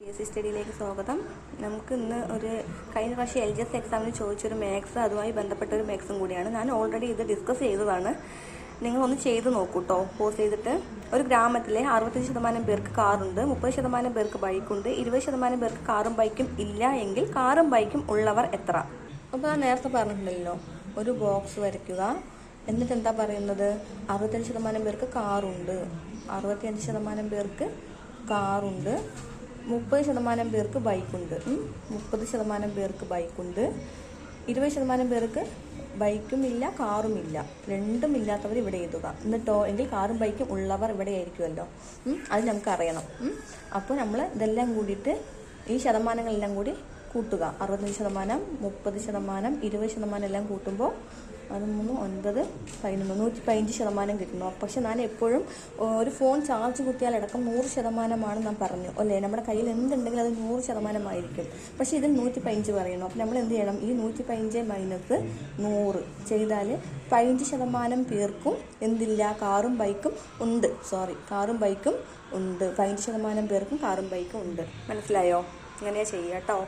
PSC സ്റ്റഡിയിലേക്ക് സ്വാഗതം. നമുക്ക് ഇന്ന് കഴിഞ്ഞ പ്രാവശ്യം LGS എക്സാമിന് ചോദിച്ചൊരു മാത്സ്, അതുമായി ബന്ധപ്പെട്ടൊരു മാത്സും കൂടിയാണ്. ഞാൻ ഓൾറെഡി ഇത് ഡിസ്കസ് ചെയ്തതാണ്. നിങ്ങളൊന്ന് ചെയ്ത് നോക്കൂ കേട്ടോ. പോസ് ചെയ്തിട്ട് ഒരു ഗ്രാമത്തിലെ 65% പേർക്ക് കാറുണ്ട്, 30% പേർക്ക് ബൈക്കുണ്ട്, 20% പേർക്ക് കാറും ബൈക്കും ഇല്ല എങ്കിൽ കാറും ബൈക്കും ഉള്ളവർ എത്ര? അപ്പോൾ ഞാൻ നേരത്തെ പറഞ്ഞിട്ടുണ്ടല്ലോ, ഒരു ബോക്സ് വരയ്ക്കുക. എന്നിട്ട് എന്താ പറയുന്നത്? 65% പേർക്ക് കാറുണ്ട്, 65% പേർക്ക് കാറുണ്ട്, 30% പേർക്ക് ബൈക്കുണ്ട്, 30% പേർക്ക് ബൈക്കുണ്ട്, 20% പേർക്ക് ബൈക്കും ഇല്ല കാറും ഇല്ല, രണ്ടും ഇല്ലാത്തവർ ഇവിടെ എഴുതുക. എന്നിട്ടോ എങ്കിൽ കാറും ബൈക്കും ഉള്ളവർ ഇവിടെ ആയിരിക്കുമല്ലോ. അത് നമുക്ക് അറിയണം. അപ്പോൾ നമ്മൾ ഇതെല്ലാം കൂടിയിട്ട് ഈ ശതമാനങ്ങളെല്ലാം കൂടി കൂട്ടുക. 65%, 30%, 20% എല്ലാം കൂട്ടുമ്പോൾ 13, 9, 11, 115% കിട്ടുന്നു. പക്ഷെ ഞാൻ എപ്പോഴും ഒരു ഫോൺ ചാർജ് കുത്തിയാലടക്കം 100% ഞാൻ പറഞ്ഞു അല്ലേ. നമ്മുടെ കയ്യിൽ എന്തുണ്ടെങ്കിലും അത് 100% പക്ഷെ ഇതിൽ 115 പറയുന്നു. അപ്പം നമ്മൾ എന്ത് ചെയ്യണം? ഈ 115 മൈനസ് 100 ചെയ്താൽ 15% പേർക്കും എന്തില്ല? കാറും ബൈക്കും ഉണ്ട്. കാറും ബൈക്കും ഉണ്ട്. 15% പേർക്കും കാറും ബൈക്കും ഉണ്ട്. മനസ്സിലായോ? ഇങ്ങനെയാ ചെയ്യാം കേട്ടോ.